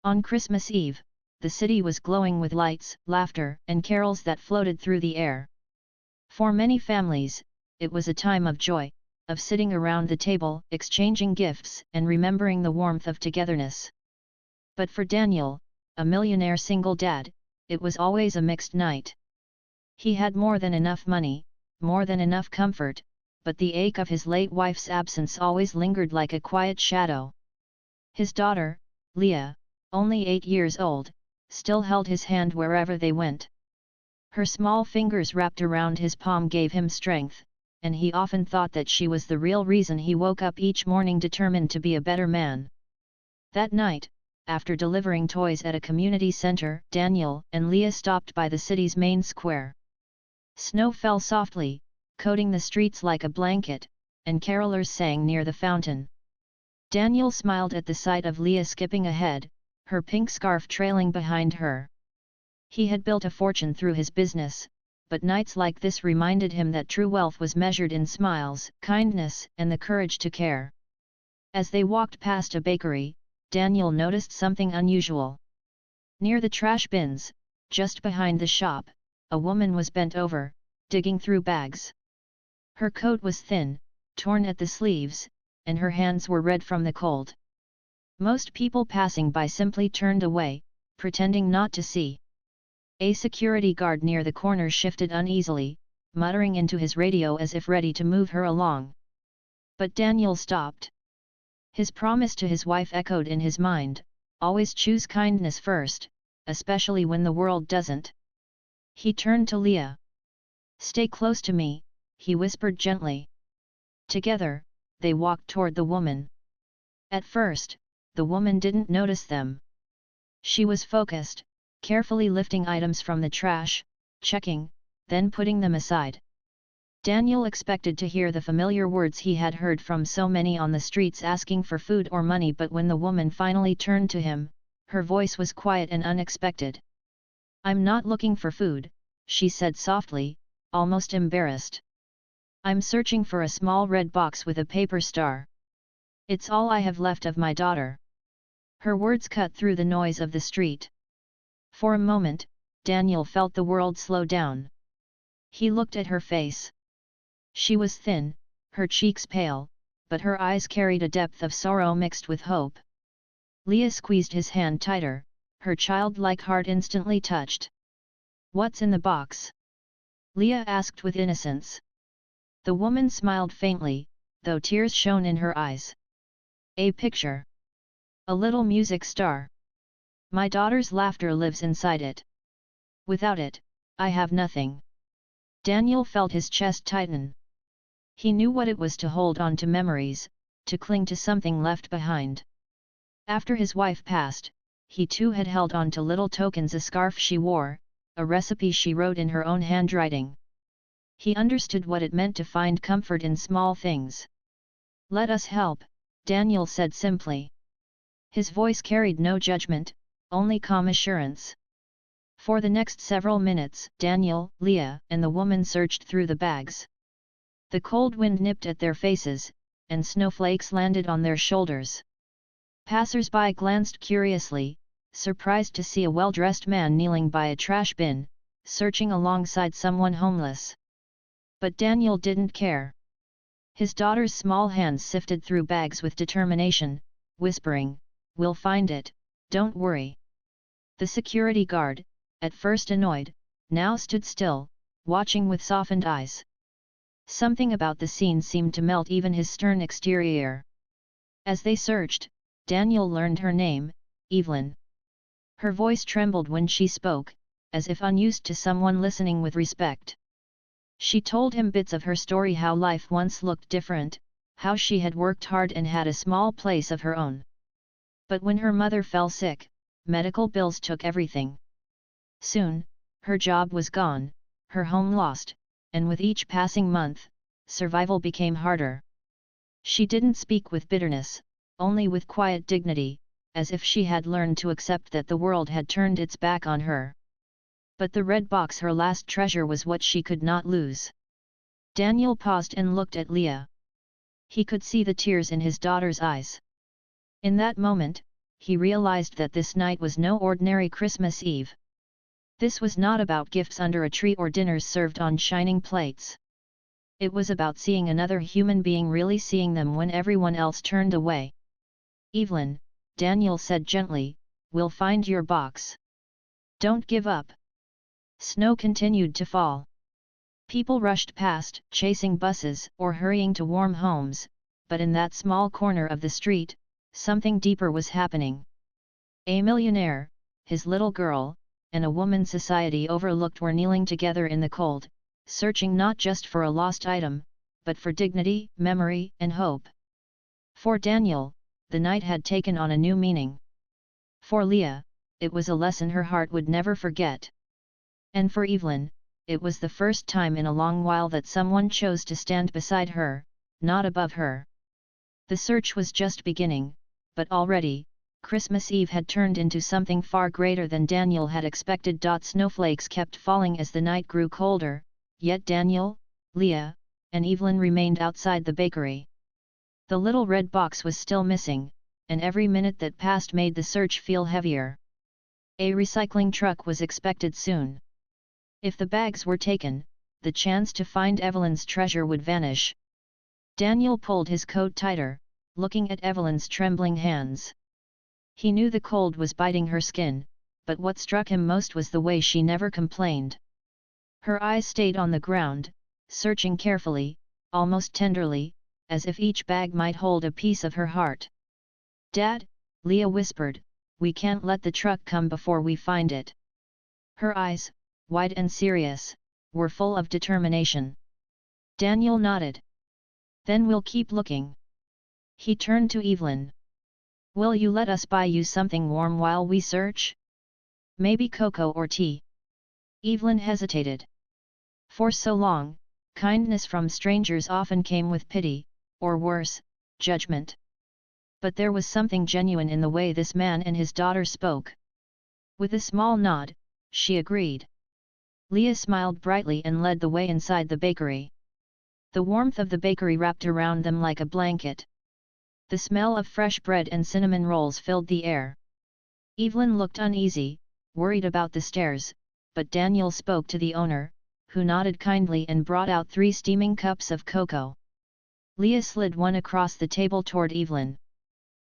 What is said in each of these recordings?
On Christmas Eve, the city was glowing with lights, laughter, and carols that floated through the air. For many families, it was a time of joy, of sitting around the table, exchanging gifts, and remembering the warmth of togetherness. But for Daniel, a millionaire single dad, it was always a mixed night. He had more than enough money, more than enough comfort, but the ache of his late wife's absence always lingered like a quiet shadow. His daughter, Leah, only 8 years old, still held his hand wherever they went. Her small fingers wrapped around his palm gave him strength, and he often thought that she was the real reason he woke up each morning determined to be a better man. That night, after delivering toys at a community center, Daniel and Leah stopped by the city's main square. Snow fell softly, coating the streets like a blanket, and carolers sang near the fountain. Daniel smiled at the sight of Leah skipping ahead, her pink scarf trailing behind her. He had built a fortune through his business, but nights like this reminded him that true wealth was measured in smiles, kindness, and the courage to care. As they walked past a bakery, Daniel noticed something unusual. Near the trash bins, just behind the shop, a woman was bent over, digging through bags. Her coat was thin, torn at the sleeves, and her hands were red from the cold. Most people passing by simply turned away, pretending not to see. A security guard near the corner shifted uneasily, muttering into his radio as if ready to move her along. But Daniel stopped. His promise to his wife echoed in his mind, always choose kindness first, especially when the world doesn't. He turned to Leah. Stay close to me, he whispered gently. Together, they walked toward the woman. At first, the woman didn't notice them. She was focused, carefully lifting items from the trash, checking, then putting them aside. Daniel expected to hear the familiar words he had heard from so many on the streets asking for food or money, but when the woman finally turned to him, her voice was quiet and unexpected. I'm not looking for food, she said softly, almost embarrassed. I'm searching for a small red box with a paper star. It's all I have left of my daughter. Her words cut through the noise of the street. For a moment, Daniel felt the world slow down. He looked at her face. She was thin, her cheeks pale, but her eyes carried a depth of sorrow mixed with hope. Leah squeezed his hand tighter, her childlike heart instantly touched. What's in the box? Leah asked with innocence. The woman smiled faintly, though tears shone in her eyes. A picture. A little music star. My daughter's laughter lives inside it. Without it, I have nothing. Daniel felt his chest tighten. He knew what it was to hold on to memories, to cling to something left behind. After his wife passed, he too had held on to little tokens: a scarf she wore, a recipe she wrote in her own handwriting. He understood what it meant to find comfort in small things. Let us help, Daniel said simply. His voice carried no judgment, only calm assurance. For the next several minutes, Daniel, Leah, and the woman searched through the bags. The cold wind nipped at their faces, and snowflakes landed on their shoulders. Passers-by glanced curiously, surprised to see a well-dressed man kneeling by a trash bin, searching alongside someone homeless. But Daniel didn't care. His daughter's small hands sifted through bags with determination, whispering, "We'll find it, don't worry." The security guard, at first annoyed, now stood still, watching with softened eyes. Something about the scene seemed to melt even his stern exterior. As they searched, Daniel learned her name, Evelyn. Her voice trembled when she spoke, as if unused to someone listening with respect. She told him bits of her story: how life once looked different, how she had worked hard and had a small place of her own. But when her mother fell sick, medical bills took everything. Soon, her job was gone, her home lost, and with each passing month, survival became harder. She didn't speak with bitterness, only with quiet dignity, as if she had learned to accept that the world had turned its back on her. But the red box, her last treasure, was what she could not lose. Daniel paused and looked at Leah. He could see the tears in his daughter's eyes. In that moment, he realized that this night was no ordinary Christmas Eve. This was not about gifts under a tree or dinners served on shining plates. It was about seeing another human being, really seeing them when everyone else turned away. "Evelyn," Daniel said gently, "we'll find your box. Don't give up." Snow continued to fall. People rushed past, chasing buses or hurrying to warm homes, but in that small corner of the street, something deeper was happening. A millionaire, his little girl, and a woman society overlooked were kneeling together in the cold, searching not just for a lost item, but for dignity, memory, and hope. For Daniel, the night had taken on a new meaning. For Leah, it was a lesson her heart would never forget. And for Evelyn, it was the first time in a long while that someone chose to stand beside her, not above her. The search was just beginning, but already, Christmas Eve had turned into something far greater than Daniel had expected. Snowflakes kept falling as the night grew colder, yet Daniel, Leah, and Evelyn remained outside the bakery. The little red box was still missing, and every minute that passed made the search feel heavier. A recycling truck was expected soon. If the bags were taken, the chance to find Evelyn's treasure would vanish. Daniel pulled his coat tighter, looking at Evelyn's trembling hands. He knew the cold was biting her skin, but what struck him most was the way she never complained. Her eyes stayed on the ground, searching carefully, almost tenderly, as if each bag might hold a piece of her heart. "Dad," Leah whispered, "we can't let the truck come before we find it." Her eyes, wide and serious, were full of determination. Daniel nodded. "Then we'll keep looking." He turned to Evelyn. "Will you let us buy you something warm while we search? Maybe cocoa or tea?" Evelyn hesitated. For so long, kindness from strangers often came with pity, or worse, judgment. But there was something genuine in the way this man and his daughter spoke. With a small nod, she agreed. Leah smiled brightly and led the way inside the bakery. The warmth of the bakery wrapped around them like a blanket. The smell of fresh bread and cinnamon rolls filled the air. Evelyn looked uneasy, worried about the stairs, but Daniel spoke to the owner, who nodded kindly and brought out 3 steaming cups of cocoa. Leah slid one across the table toward Evelyn.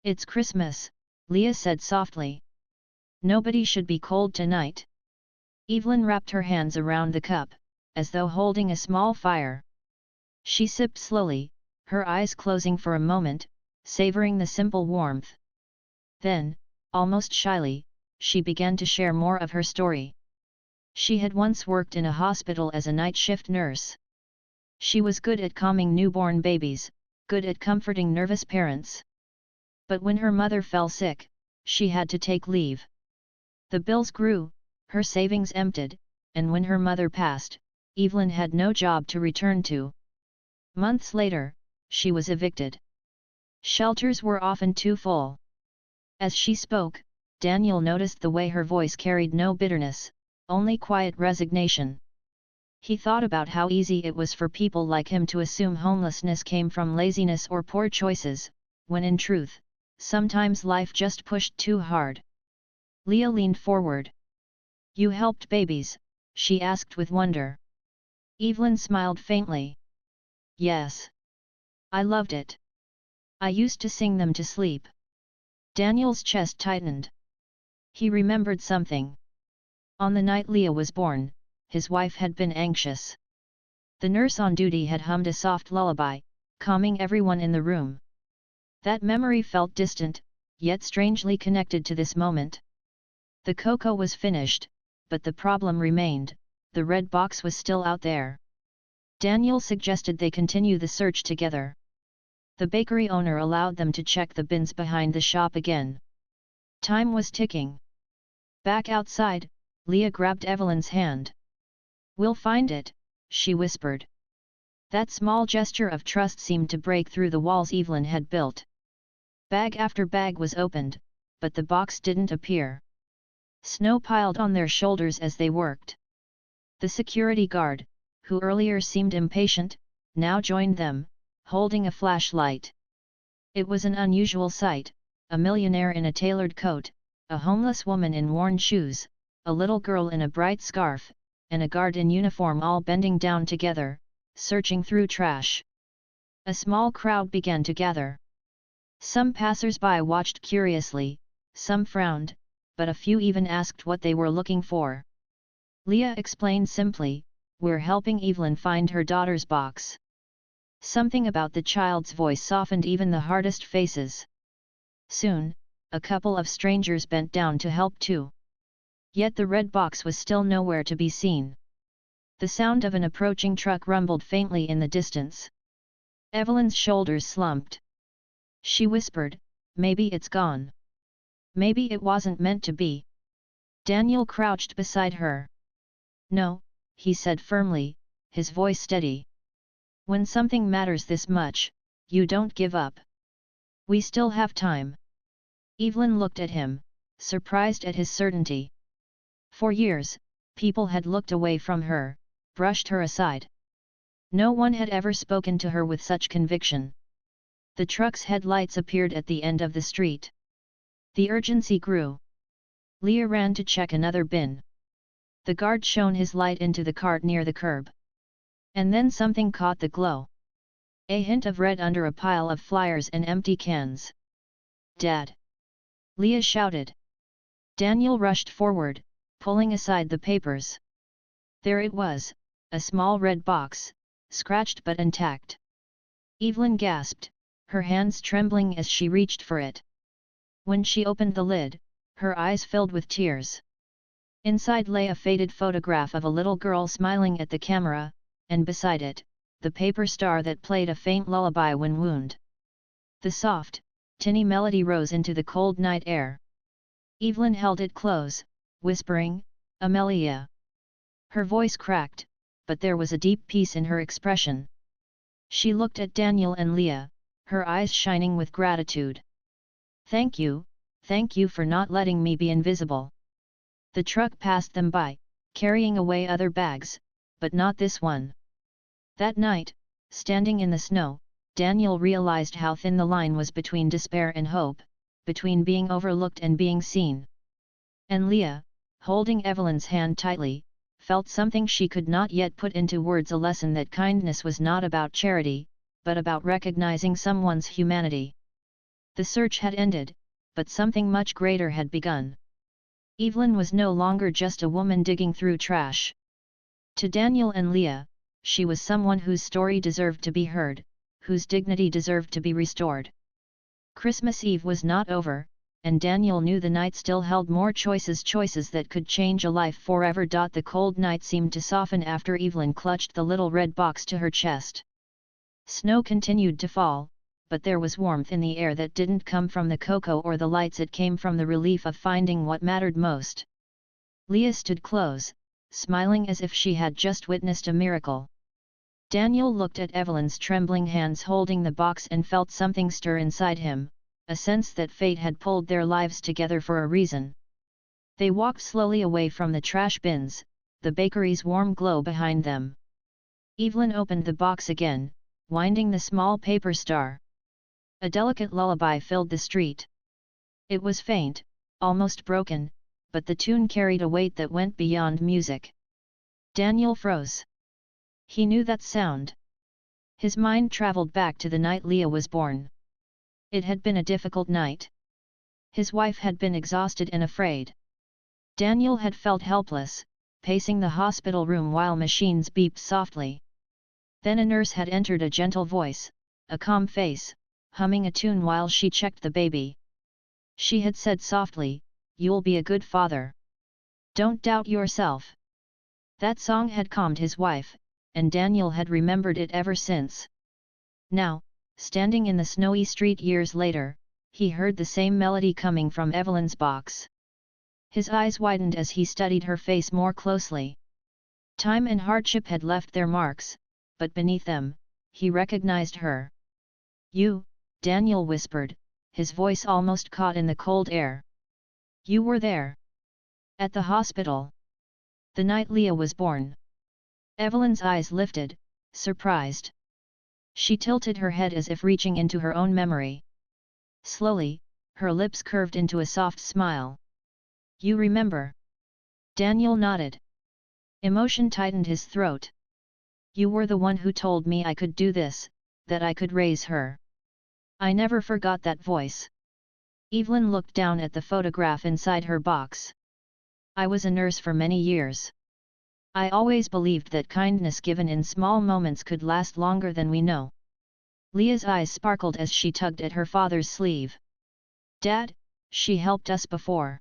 "It's Christmas," Leah said softly. "Nobody should be cold tonight." Evelyn wrapped her hands around the cup, as though holding a small fire. She sipped slowly, her eyes closing for a moment, savoring the simple warmth. Then, almost shyly, she began to share more of her story. She had once worked in a hospital as a night shift nurse. She was good at calming newborn babies, good at comforting nervous parents. But when her mother fell sick, she had to take leave. The bills grew, her savings emptied, and when her mother passed, Evelyn had no job to return to. Months later, she was evicted. Shelters were often too full. As she spoke, Daniel noticed the way her voice carried no bitterness, only quiet resignation. He thought about how easy it was for people like him to assume homelessness came from laziness or poor choices, when in truth, sometimes life just pushed too hard. Leah leaned forward. "You helped babies?" she asked with wonder. Evelyn smiled faintly. "Yes. I loved it. I used to sing them to sleep." Daniel's chest tightened. He remembered something. On the night Leah was born, his wife had been anxious. The nurse on duty had hummed a soft lullaby, calming everyone in the room. That memory felt distant, yet strangely connected to this moment. The cocoa was finished, but the problem remained, the red box was still out there. Daniel suggested they continue the search together. The bakery owner allowed them to check the bins behind the shop again. Time was ticking. Back outside, Leah grabbed Evelyn's hand. "We'll find it," she whispered. That small gesture of trust seemed to break through the walls Evelyn had built. Bag after bag was opened, but the box didn't appear. Snow piled on their shoulders as they worked. The security guard, who earlier seemed impatient, now joined them, holding a flashlight. It was an unusual sight, a millionaire in a tailored coat, a homeless woman in worn shoes, a little girl in a bright scarf, and a guard in uniform, all bending down together, searching through trash. A small crowd began to gather. Some passers-by watched curiously, some frowned, but a few even asked what they were looking for. Leah explained simply, "We're helping Evelyn find her daughter's box." Something about the child's voice softened even the hardest faces. Soon, a couple of strangers bent down to help too. Yet the red box was still nowhere to be seen. The sound of an approaching truck rumbled faintly in the distance. Evelyn's shoulders slumped. She whispered, "Maybe it's gone. Maybe it wasn't meant to be." Daniel crouched beside her. "No," he said firmly, his voice steady. "When something matters this much, you don't give up. We still have time." Evelyn looked at him, surprised at his certainty. For years, people had looked away from her, brushed her aside. No one had ever spoken to her with such conviction. The truck's headlights appeared at the end of the street. The urgency grew. Leah ran to check another bin. The guard shone his light into the cart near the curb. And then something caught the glow. A hint of red under a pile of flyers and empty cans. "Dad!" Leah shouted. Daniel rushed forward, pulling aside the papers. There it was, a small red box, scratched but intact. Evelyn gasped, her hands trembling as she reached for it. When she opened the lid, her eyes filled with tears. Inside lay a faded photograph of a little girl smiling at the camera, and beside it, the paper star that played a faint lullaby when wound. The soft, tinny melody rose into the cold night air. Evelyn held it close, whispering, "Amelia." Her voice cracked, but there was a deep peace in her expression. She looked at Daniel and Leah, her eyes shining with gratitude. Thank you for not letting me be invisible." The truck passed them by, carrying away other bags, but not this one. That night, standing in the snow, Daniel realized how thin the line was between despair and hope, between being overlooked and being seen. And Leah, holding Evelyn's hand tightly, felt something she could not yet put into words, a lesson that kindness was not about charity, but about recognizing someone's humanity. The search had ended, but something much greater had begun. Evelyn was no longer just a woman digging through trash. To Daniel and Leah, she was someone whose story deserved to be heard, whose dignity deserved to be restored. Christmas Eve was not over, and Daniel knew the night still held more choices that could change a life forever. The cold night seemed to soften after Evelyn clutched the little red box to her chest. Snow continued to fall, but there was warmth in the air that didn't come from the cocoa or the lights, it came from the relief of finding what mattered most. Leah stood close, smiling as if she had just witnessed a miracle. Daniel looked at Evelyn's trembling hands holding the box and felt something stir inside him, a sense that fate had pulled their lives together for a reason. They walked slowly away from the trash bins, the bakery's warm glow behind them. Evelyn opened the box again, winding the small paper star. A delicate lullaby filled the street. It was faint, almost broken, but the tune carried a weight that went beyond music. Daniel froze. He knew that sound. His mind traveled back to the night Leah was born. It had been a difficult night. His wife had been exhausted and afraid. Daniel had felt helpless, pacing the hospital room while machines beeped softly. Then a nurse had entered, a gentle voice, a calm face, humming a tune while she checked the baby. She had said softly, "You'll be a good father. Don't doubt yourself." That song had calmed his wife, and Daniel had remembered it ever since. Now, standing in the snowy street years later, he heard the same melody coming from Evelyn's box. His eyes widened as he studied her face more closely. Time and hardship had left their marks, but beneath them, he recognized her. "You," Daniel whispered, his voice almost caught in the cold air. "You were there. At the hospital. The night Leah was born." Evelyn's eyes lifted, surprised. She tilted her head as if reaching into her own memory. Slowly, her lips curved into a soft smile. You remember? Daniel nodded. Emotion tightened his throat. You were the one who told me I could do this, that I could raise her. I never forgot that voice. Evelyn looked down at the photograph inside her box. I was a nurse for many years. I always believed that kindness given in small moments could last longer than we know. Leah's eyes sparkled as she tugged at her father's sleeve. Dad, she helped us before.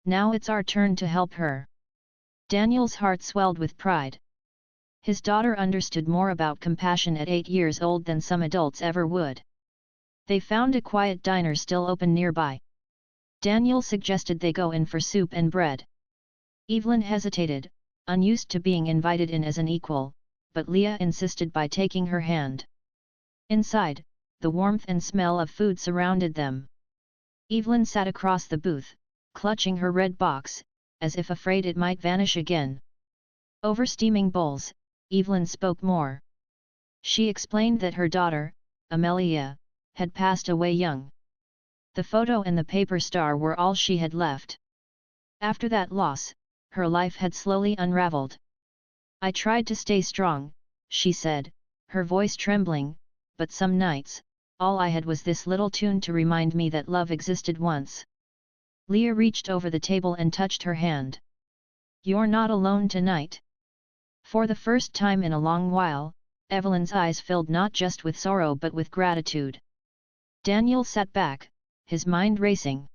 Now it's our turn to help her. Daniel's heart swelled with pride. His daughter understood more about compassion at 8 years old than some adults ever would. They found a quiet diner still open nearby. Daniel suggested they go in for soup and bread. Evelyn hesitated, unused to being invited in as an equal, but Leah insisted by taking her hand. Inside, the warmth and smell of food surrounded them. Evelyn sat across the booth, clutching her red box, as if afraid it might vanish again. Over steaming bowls, Evelyn spoke more. She explained that her daughter, Amelia, had passed away young. The photo and the paper star were all she had left. After that loss, her life had slowly unraveled. I tried to stay strong, she said, her voice trembling, but some nights, all I had was this little tune to remind me that love existed once. Leah reached over the table and touched her hand. You're not alone tonight. For the first time in a long while, Evelyn's eyes filled not just with sorrow but with gratitude. Daniel sat back, his mind racing.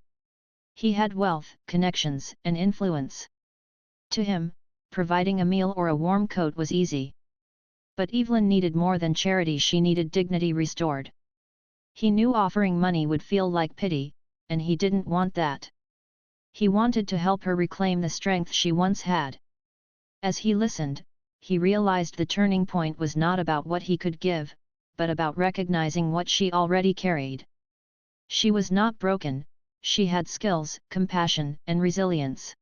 He had wealth, connections, and influence. To him, providing a meal or a warm coat was easy. But Evelyn needed more than charity, she needed dignity restored. He knew offering money would feel like pity, and he didn't want that. He wanted to help her reclaim the strength she once had. As he listened, he realized the turning point was not about what he could give, but about recognizing what she already carried. She was not broken, she had skills, compassion, and resilience.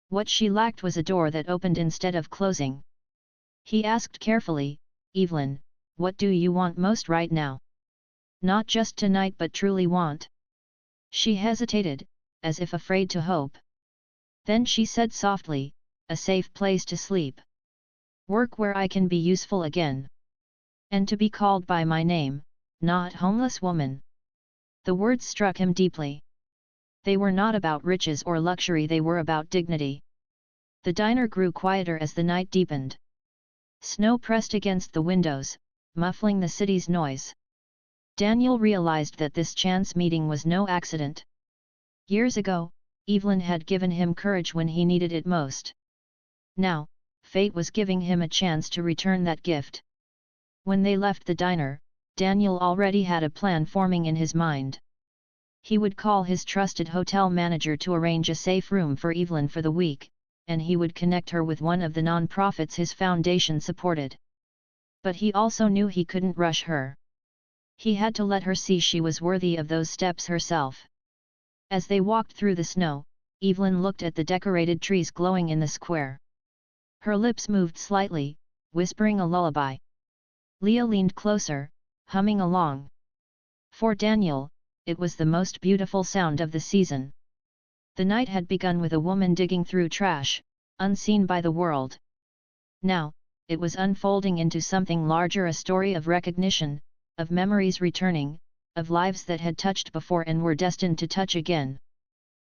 What she lacked was a door that opened instead of closing. He asked carefully, Evelyn, what do you want most right now? Not just tonight but truly want. She hesitated, as if afraid to hope. Then she said softly, a safe place to sleep. Work where I can be useful again. And to be called by my name, not homeless woman. The words struck him deeply. They were not about riches or luxury, they were about dignity. The diner grew quieter as the night deepened. Snow pressed against the windows, muffling the city's noise. Daniel realized that this chance meeting was no accident. Years ago, Evelyn had given him courage when he needed it most. Now, fate was giving him a chance to return that gift. When they left the diner, Daniel already had a plan forming in his mind. He would call his trusted hotel manager to arrange a safe room for Evelyn for the week, and he would connect her with one of the non-profits his foundation supported. But he also knew he couldn't rush her. He had to let her see she was worthy of those steps herself. As they walked through the snow, Evelyn looked at the decorated trees glowing in the square. Her lips moved slightly, whispering a lullaby. Leah leaned closer, humming along. For Daniel, it was the most beautiful sound of the season. The night had begun with a woman digging through trash, unseen by the world. Now, it was unfolding into something larger, a story of recognition, of memories returning, of lives that had touched before and were destined to touch again.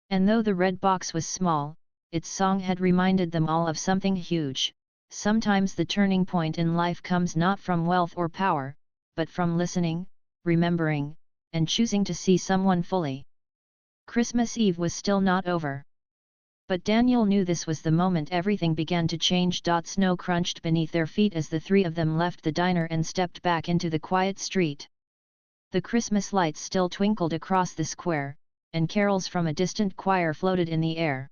And though the red box was small, its song had reminded them all of something huge. Sometimes the turning point in life comes not from wealth or power, but from listening, remembering, and choosing to see someone fully. Christmas Eve was still not over. But Daniel knew this was the moment everything began to change. Snow crunched beneath their feet as the three of them left the diner and stepped back into the quiet street. The Christmas lights still twinkled across the square, and carols from a distant choir floated in the air.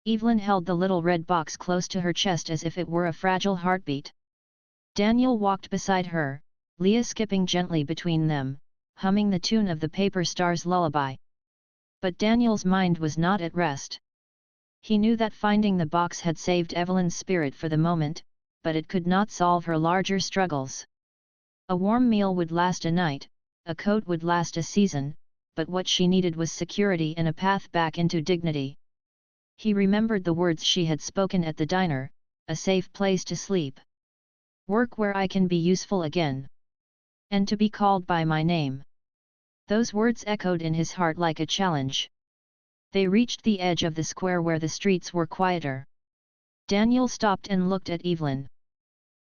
Evelyn held the little red box close to her chest as if it were a fragile heartbeat. Daniel walked beside her, Leah skipping gently between them, humming the tune of the paper star's lullaby. But Daniel's mind was not at rest. He knew that finding the box had saved Evelyn's spirit for the moment, but it could not solve her larger struggles. A warm meal would last a night, a coat would last a season, but what she needed was security and a path back into dignity. He remembered the words she had spoken at the diner, a safe place to sleep. Work where I can be useful again. And to be called by my name. Those words echoed in his heart like a challenge. They reached the edge of the square where the streets were quieter. Daniel stopped and looked at Evelyn.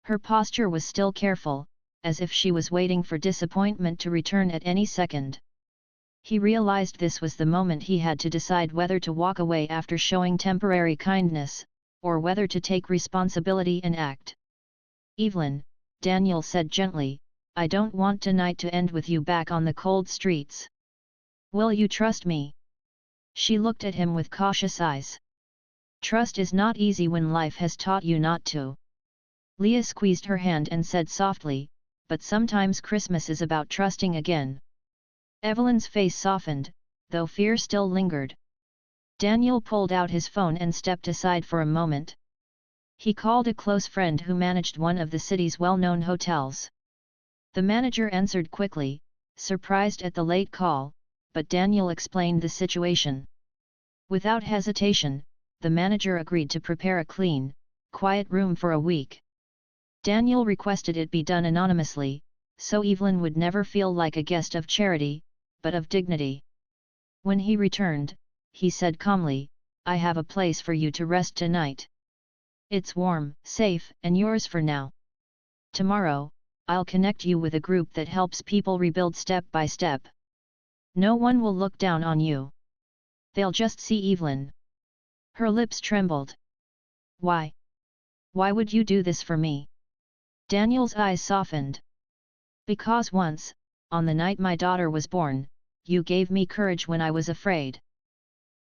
Her posture was still careful, as if she was waiting for disappointment to return at any second. He realized this was the moment he had to decide whether to walk away after showing temporary kindness, or whether to take responsibility and act. "Evelyn," Daniel said gently, "I don't want tonight to end with you back on the cold streets. Will you trust me?" She looked at him with cautious eyes. "Trust is not easy when life has taught you not to." Leah squeezed her hand and said softly, "But sometimes Christmas is about trusting again." Evelyn's face softened, though fear still lingered. Daniel pulled out his phone and stepped aside for a moment. He called a close friend who managed one of the city's well-known hotels. The manager answered quickly, surprised at the late call, but Daniel explained the situation. Without hesitation, the manager agreed to prepare a clean, quiet room for a week. Daniel requested it be done anonymously, so Evelyn would never feel like a guest of charity, but of dignity. When he returned, he said calmly, "I have a place for you to rest tonight. It's warm, safe, and yours for now. Tomorrow, I'll connect you with a group that helps people rebuild step by step. No one will look down on you. They'll just see Evelyn." Her lips trembled. "Why? Why would you do this for me?" Daniel's eyes softened. "Because once, on the night my daughter was born, you gave me courage when I was afraid.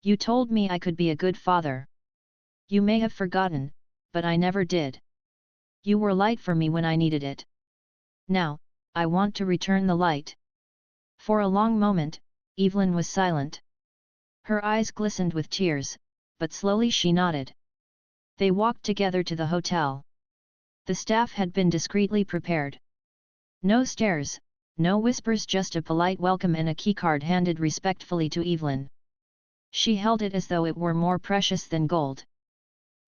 You told me I could be a good father. You may have forgotten, but I never did. You were light for me when I needed it. Now, I want to return the light." For a long moment, Evelyn was silent. Her eyes glistened with tears, but slowly she nodded. They walked together to the hotel. The staff had been discreetly prepared. No stares, no whispers, just a polite welcome and a keycard handed respectfully to Evelyn. She held it as though it were more precious than gold.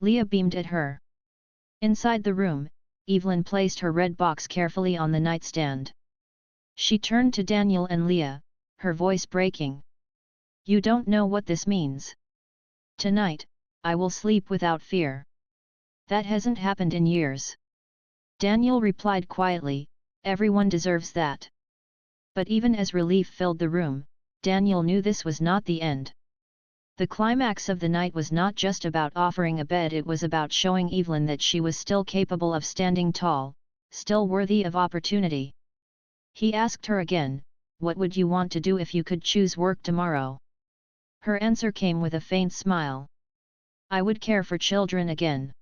Leah beamed at her. Inside the room, Evelyn placed her red box carefully on the nightstand. She turned to Daniel and Leah, her voice breaking. "You don't know what this means. Tonight, I will sleep without fear. That hasn't happened in years." Daniel replied quietly, "Everyone deserves that." But even as relief filled the room, Daniel knew this was not the end. The climax of the night was not just about offering a bed, it was about showing Evelyn that she was still capable of standing tall, still worthy of opportunity. He asked her again, "What would you want to do if you could choose work tomorrow?" Her answer came with a faint smile. "I would care for children again.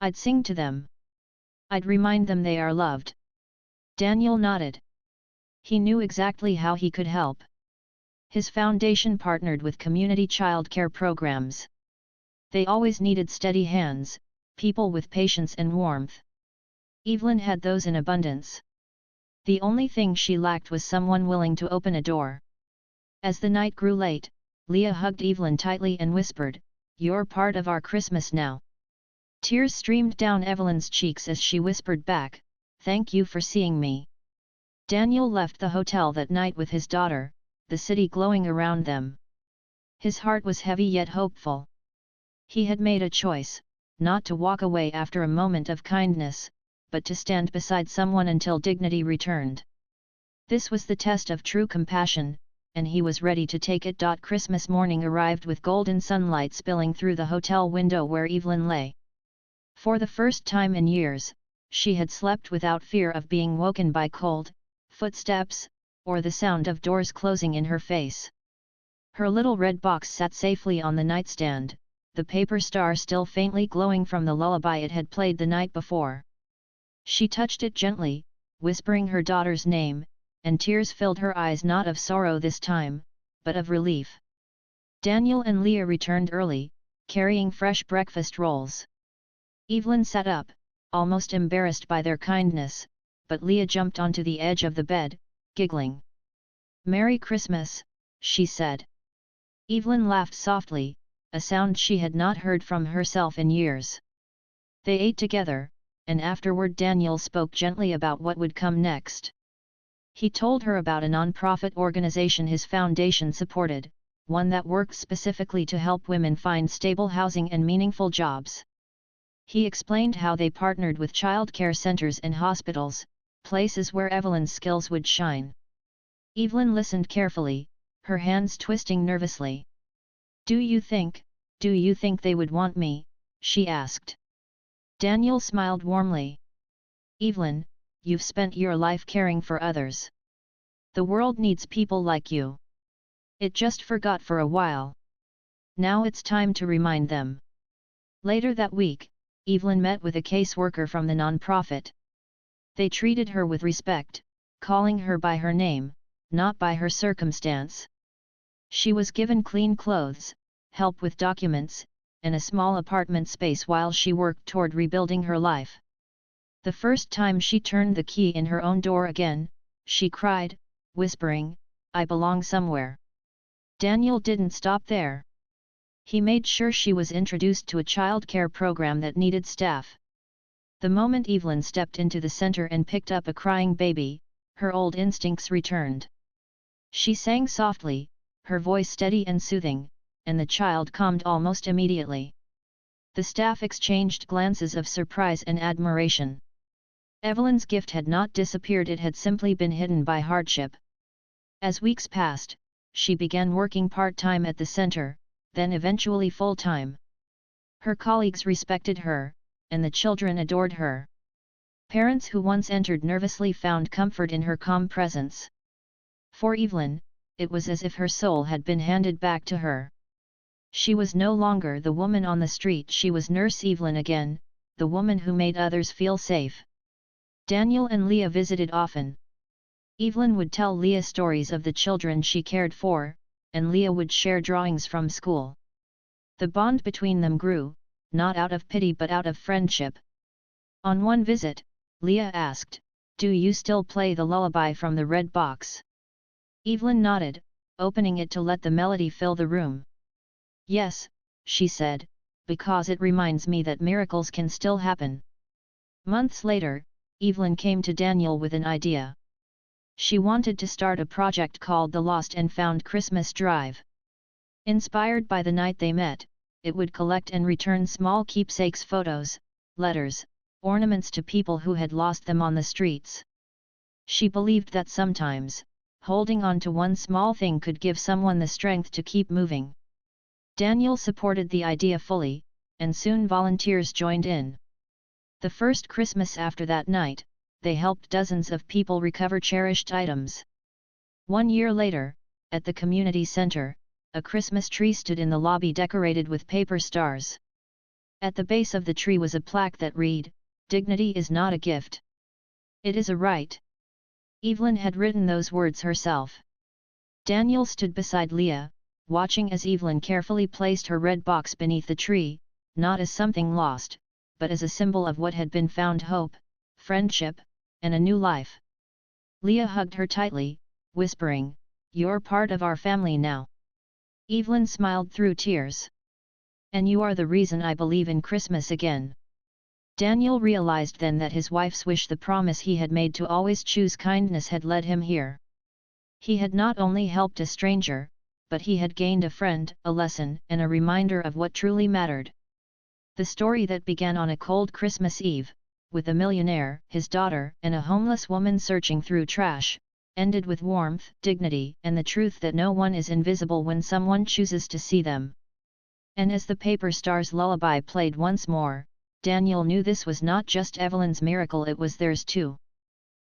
I'd sing to them. I'd remind them they are loved." Daniel nodded. He knew exactly how he could help. His foundation partnered with community childcare programs. They always needed steady hands, people with patience and warmth. Evelyn had those in abundance. The only thing she lacked was someone willing to open a door. As the night grew late, Leah hugged Evelyn tightly and whispered, "You're part of our Christmas now." Tears streamed down Evelyn's cheeks as she whispered back, "Thank you for seeing me." Daniel left the hotel that night with his daughter, the city glowing around them. His heart was heavy yet hopeful. He had made a choice, not to walk away after a moment of kindness, but to stand beside someone until dignity returned. This was the test of true compassion, and he was ready to take it. Christmas morning arrived with golden sunlight spilling through the hotel window where Evelyn lay. For the first time in years, she had slept without fear of being woken by cold footsteps, or the sound of doors closing in her face. Her little red box sat safely on the nightstand, the paper star still faintly glowing from the lullaby it had played the night before. She touched it gently, whispering her daughter's name, and tears filled her eyes, not of sorrow this time, but of relief. Daniel and Leah returned early, carrying fresh breakfast rolls. Evelyn sat up, almost embarrassed by their kindness, but Leah jumped onto the edge of the bed, giggling. "Merry Christmas, she said. Evelyn laughed softly, a sound she had not heard from herself in years. They ate together, and afterward Daniel spoke gently about what would come next. He told her about a non-profit organization his foundation supported, one that worked specifically to help women find stable housing and meaningful jobs. He explained how they partnered with child care centers and hospitals, places where Evelyn's skills would shine. Evelyn listened carefully, her hands twisting nervously. Do you think they would want me?" she asked. Daniel smiled warmly. "Evelyn, you've spent your life caring for others. The world needs people like you. It just forgot for a while. Now it's time to remind them." Later that week, Evelyn met with a caseworker from the nonprofit. They treated her with respect, calling her by her name, not by her circumstance. She was given clean clothes, help with documents, and a small apartment space while she worked toward rebuilding her life. The first time she turned the key in her own door again, she cried, whispering, "I belong somewhere." Daniel didn't stop there. He made sure she was introduced to a child care program that needed staff. The moment Evelyn stepped into the center and picked up a crying baby, her old instincts returned. She sang softly, her voice steady and soothing, and the child calmed almost immediately. The staff exchanged glances of surprise and admiration. Evelyn's gift had not disappeared, it had simply been hidden by hardship. As weeks passed, she began working part-time at the center, then eventually full-time. Her colleagues respected her, and the children adored her. Parents who once entered nervously found comfort in her calm presence. For Evelyn, it was as if her soul had been handed back to her. She was no longer the woman on the street, she was Nurse Evelyn again, the woman who made others feel safe. Daniel and Leah visited often. Evelyn would tell Leah stories of the children she cared for, and Leah would share drawings from school. The bond between them grew, not out of pity but out of friendship. On one visit, Leah asked, "Do you still play the lullaby from the red box?" Evelyn nodded, opening it to let the melody fill the room. "Yes," she said, "because it reminds me that miracles can still happen." Months later, Evelyn came to Daniel with an idea. She wanted to start a project called the Lost and Found Christmas Drive. Inspired by the night they met, it would collect and return small keepsakes, photos, letters, ornaments to people who had lost them on the streets. She believed that sometimes, holding on to one small thing could give someone the strength to keep moving. Daniel supported the idea fully, and soon volunteers joined in. The first Christmas after that night, they helped dozens of people recover cherished items. 1 year later, at the community center, a Christmas tree stood in the lobby decorated with paper stars. At the base of the tree was a plaque that read, "Dignity is not a gift. It is a right." Evelyn had written those words herself. Daniel stood beside Leah, watching as Evelyn carefully placed her red box beneath the tree, not as something lost, but as a symbol of what had been found: hope, friendship, and a new life. Leah hugged her tightly, whispering, "You're part of our family now." Evelyn smiled through tears. "And you are the reason I believe in Christmas again." Daniel realized then that his wife's wish, the promise he had made to always choose kindness, had led him here. He had not only helped a stranger, but he had gained a friend, a lesson, and a reminder of what truly mattered. The story that began on a cold Christmas Eve, with a millionaire, his daughter, and a homeless woman searching through trash, ended with warmth, dignity, and the truth that no one is invisible when someone chooses to see them. And as the paper stars lullaby played once more, Daniel knew this was not just Evelyn's miracle, it was theirs too.